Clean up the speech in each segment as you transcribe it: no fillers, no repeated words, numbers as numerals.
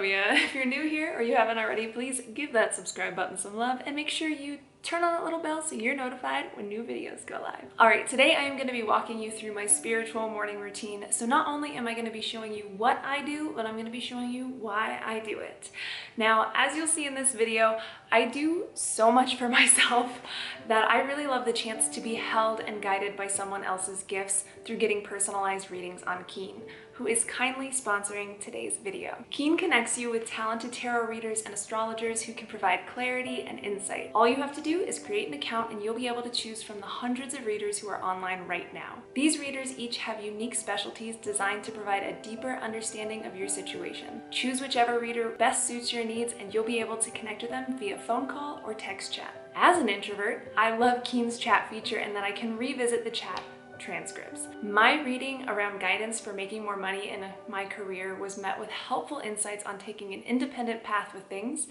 ya. If you're new here or you haven't already, please give that subscribe button some love and make sure you turn on that little bell so you're notified when new videos go live. All right, today I am going to be walking you through my spiritual morning routine. So not only am I going to be showing you what I do, but I'm going to be showing you why I do it. Now, as you'll see in this video, I do so much for myself that I really love the chance to be held and guided by someone else's gifts through getting personalized readings on Keen, who is kindly sponsoring today's video. Keen connects you with talented tarot readers and astrologers who can provide clarity and insight. All you have to do is create an account and you'll be able to choose from the hundreds of readers who are online right now. These readers each have unique specialties designed to provide a deeper understanding of your situation. Choose whichever reader best suits your needs and you'll be able to connect with them via phone call or text chat. As an introvert, I love Keen's chat feature and that I can revisit the chat transcripts. My reading around guidance for making more money in my career was met with helpful insights on taking an independent path with things,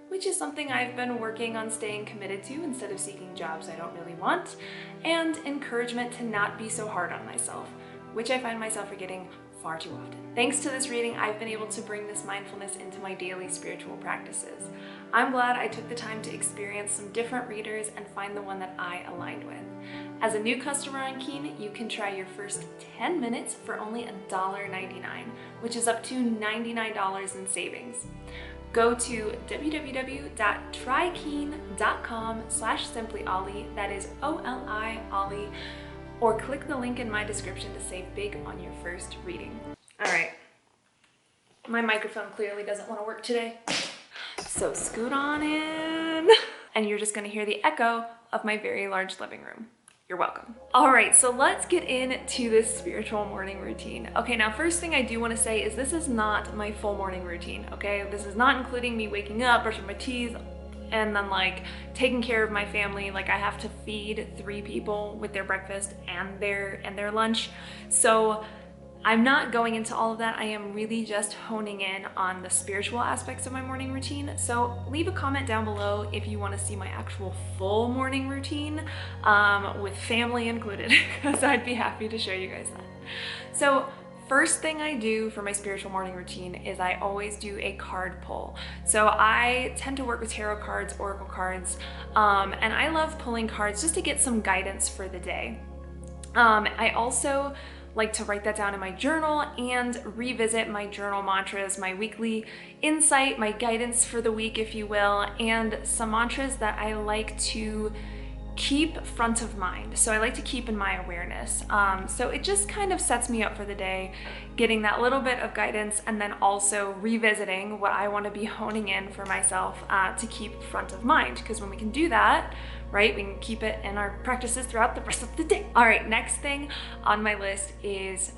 which is something I've been working on staying committed to instead of seeking jobs I don't really want, and encouragement to not be so hard on myself, which I find myself forgetting far too often. Thanks to this reading, I've been able to bring this mindfulness into my daily spiritual practices. I'm glad I took the time to experience some different readers and find the one that I aligned with. As a new customer on Keen, you can try your first 10 minutes for only $1.99, which is up to $99 in savings. Go to www.trykeen.com/SimplyOli, that is OLI Ollie, or click the link in my description to save big on your first reading. All right, my microphone clearly doesn't want to work today, so scoot on in, and you're just gonna hear the echo of my very large living room. You're welcome. All right, so let's get into this spiritual morning routine. Okay, now first thing I do want to say is this is not my full morning routine, okay? This is not including me waking up, brushing my teeth, and then like taking care of my family. Like I have to feed 3 people with their breakfast and their lunch. So I'm not going into all of that. I am really just honing in on the spiritual aspects of my morning routine. So leave a comment down below if you want to see my actual full morning routine with family included, because I'd be happy to show you guys that. So first thing I do for my spiritual morning routine is I always do a card pull. So I tend to work with tarot cards, oracle cards, and I love pulling cards just to get some guidance for the day. I also like to write that down in my journal and revisit my journal mantras, my weekly insight, my guidance for the week, if you will, and some mantras that I like to keep front of mind. So I like to keep in my awareness. So it just kind of sets me up for the day, getting that little bit of guidance and then also revisiting what I want to be honing in for myself to keep front of mind. Because when we can do that, right, we can keep it in our practices throughout the rest of the day. All right, next thing on my list is,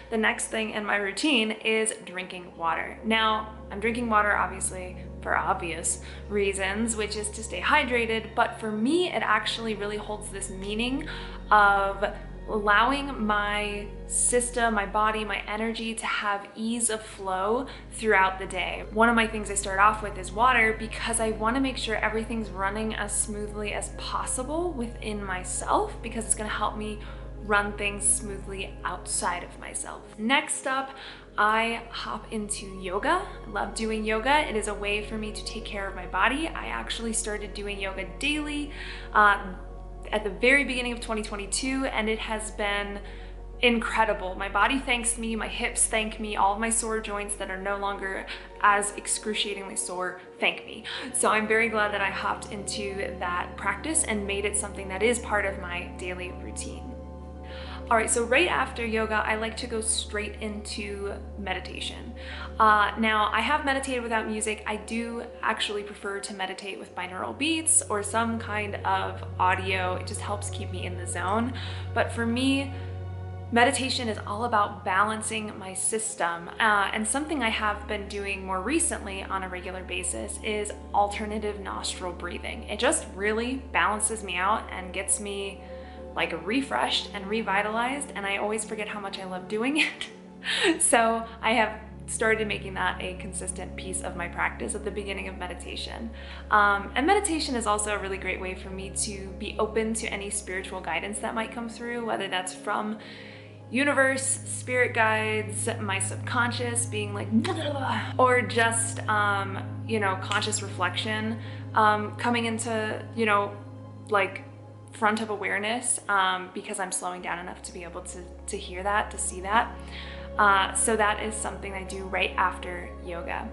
the next thing in my routine is drinking water. Now, I'm drinking water obviously for obvious reasons, which is to stay hydrated, but for me, it actually really holds this meaning of allowing my system, my body, my energy to have ease of flow throughout the day. One of my things I start off with is water because I want to make sure everything's running as smoothly as possible within myself, because it's going to help me run things smoothly outside of myself. Next up, I hop into yoga. I love doing yoga. It is a way for me to take care of my body. I actually started doing yoga daily at the very beginning of 2022, and it has been incredible. My body thanks me, my hips thank me, all of my sore joints that are no longer as excruciatingly sore thank me. So I'm very glad that I hopped into that practice and made it something that is part of my daily routine. All right, so right after yoga, I like to go straight into meditation. Now, I have meditated without music. I do actually prefer to meditate with binaural beats or some kind of audio. It just helps keep me in the zone. But for me, meditation is all about balancing my system. And something I have been doing more recently on a regular basis is alternative nostril breathing. It just really balances me out and gets me like refreshed and revitalized, and I always forget how much I love doing it. So I have started making that a consistent piece of my practice at the beginning of meditation. And meditation is also a really great way for me to be open to any spiritual guidance that might come through, whether that's from universe, spirit guides, my subconscious being like, or just, you know, conscious reflection, coming into, you know, like front of awareness, because I'm slowing down enough to be able to hear that, to see that. So that is something I do right after yoga.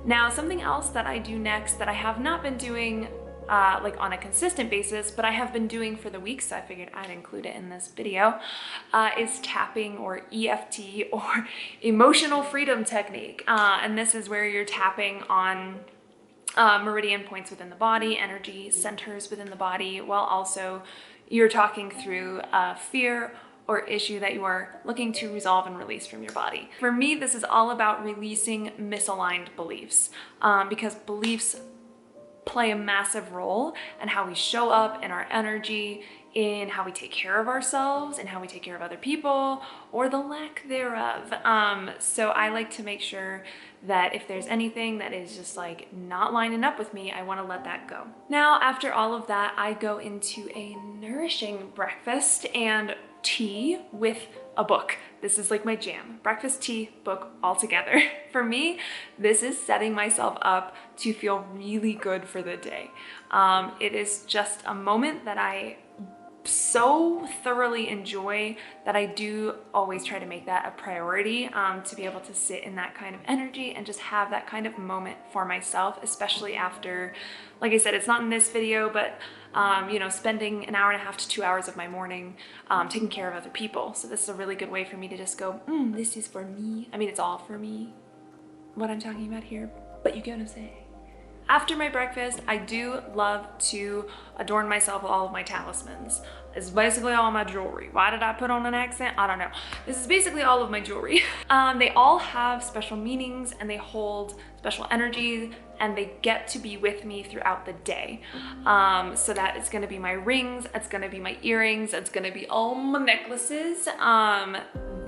Now, something else that I do next that I have not been doing like on a consistent basis, but I have been doing for the week, so I figured I'd include it in this video, is tapping, or EFT, or emotional freedom technique. And this is where you're tapping on meridian points within the body, energy centers within the body, while also you're talking through fear or issue that you are looking to resolve and release from your body. For me, this is all about releasing misaligned beliefs, because beliefs play a massive role in how we show up, in our energy, in how we take care of ourselves, and how we take care of other people, or the lack thereof. So I like to make sure that if there's anything that is just like not lining up with me, I want to let that go. Now, after all of that, I go into a nourishing breakfast and tea with a book. This is like my jam. Breakfast, tea, book, all together. For me, this is setting myself up to feel really good for the day. It is just a moment that I so thoroughly enjoy that I do always try to make that a priority, to be able to sit in that kind of energy and just have that kind of moment for myself, especially after, like I said, it's not in this video, but you know, spending an hour and a half to 2 hours of my morning taking care of other people. So this is a really good way for me to just go, this is for me. I mean, it's all for me, what I'm talking about here, but you get what I'm saying. After my breakfast, I do love to adorn myself with all of my talismans. This is basically all my jewelry. Why did I put on an accent? I don't know. This is basically all of my jewelry. They all have special meanings, and they hold special energy, and they get to be with me throughout the day. So that it's gonna be my rings, it's gonna be my earrings, it's gonna be all my necklaces.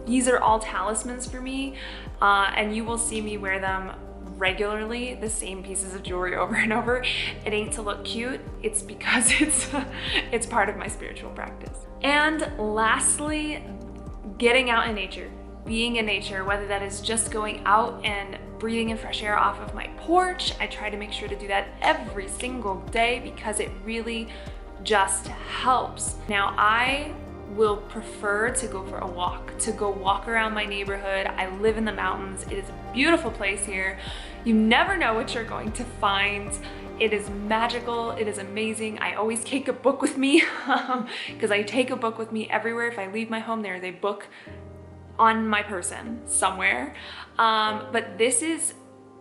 These are all talismans for me, and you will see me wear them regularly, the same pieces of jewelry over and over. It ain't to look cute, it's because it's part of my spiritual practice. And lastly, getting out in nature, being in nature, whether that is just going out and breathing in fresh air off of my porch. I try to make sure to do that every single day because it really just helps. Now, I will prefer to go for a walk, to go walk around my neighborhood. I live in the mountains. It is a beautiful place here. You never know what you're going to find. It is magical. It is amazing. I always take a book with me because I take a book with me everywhere. If I leave my home, there is a book on my person somewhere. But this is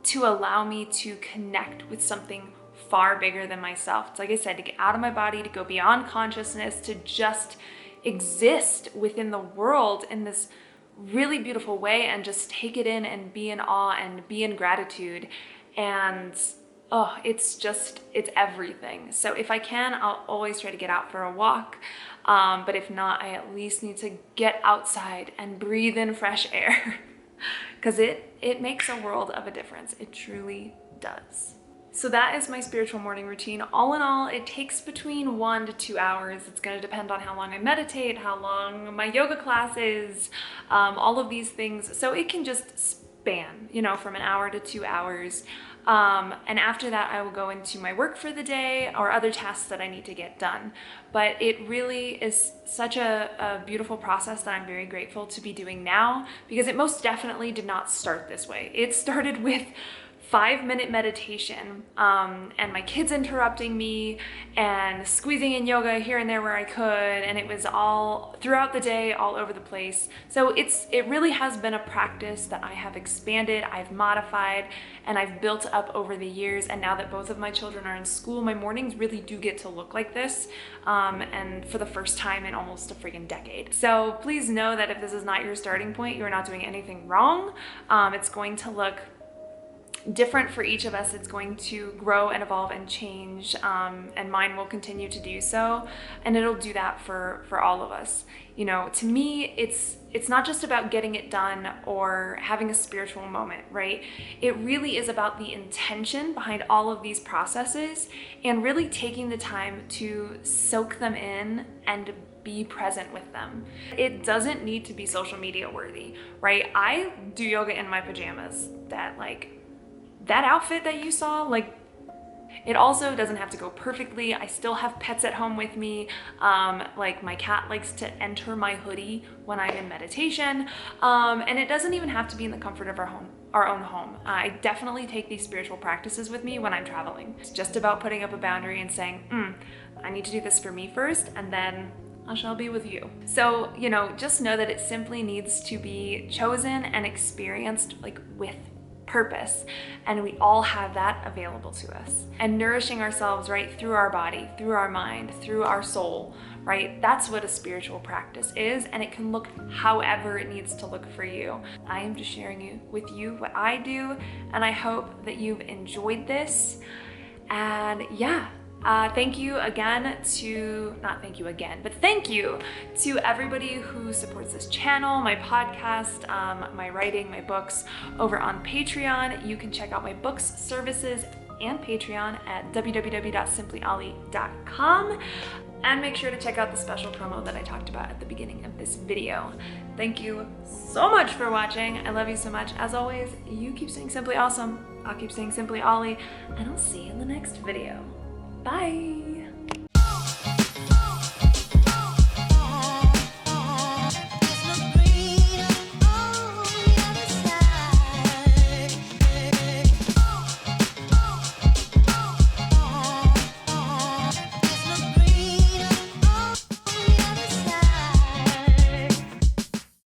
to allow me to connect with something far bigger than myself. It's like I said, to get out of my body, to go beyond consciousness, to just exist within the world in this really beautiful way and just take it in and be in awe and be in gratitude. And oh, it's everything. So if I can, I'll always try to get out for a walk. But if not, I at least need to get outside and breathe in fresh air because it makes a world of a difference. It truly does. So that is my spiritual morning routine. All in all, it takes between 1 to 2 hours. It's going to depend on how long I meditate, how long my yoga class is, all of these things. So it can just span, you know, from an hour to 2 hours. And after that, I will go into my work for the day or other tasks that I need to get done. But it really is such a beautiful process that I'm very grateful to be doing now, because it most definitely did not start this way. It started with 5-minute meditation, and my kids interrupting me and squeezing in yoga here and there where I could, and it was all throughout the day, all over the place. So it really has been a practice that I have expanded, I've modified, and I've built up over the years. And now that both of my children are in school, my mornings really do get to look like this, and for the first time in almost a freaking decade. So please know that if this is not your starting point, you're not doing anything wrong. It's going to look different for each of us. It's going to grow and evolve and change, and mine will continue to do so, and it'll do that for all of us. You know, to me, it's not just about getting it done or having a spiritual moment, right? It really is about the intention behind all of these processes and really taking the time to soak them in and be present with them. It doesn't need to be social media worthy, right? I do yoga in my pajamas. That outfit that you saw, like, it also doesn't have to go perfectly. I still have pets at home with me. Like, my cat likes to enter my hoodie when I'm in meditation. And it doesn't even have to be in the comfort of our own home. I definitely take these spiritual practices with me when I'm traveling. It's just about putting up a boundary and saying, I need to do this for me first, and then I shall be with you. So, you know, just know that it simply needs to be chosen and experienced, like, with purpose, and we all have that available to us. And nourishing ourselves, right, through our body, through our mind, through our soul, right? That's what a spiritual practice is, and it can look however it needs to look for you. I am just sharing with you what I do, and I hope that you've enjoyed this. And yeah, thank you to everybody who supports this channel, my podcast, my writing, my books over on Patreon. You can check out my books, services, and Patreon at www.simplyoli.com. And make sure to check out the special promo that I talked about at the beginning of this video. Thank you so much for watching. I love you so much. As always, you keep staying simply awesome. I'll keep staying simply Ollie, and I'll see you in the next video. Bye.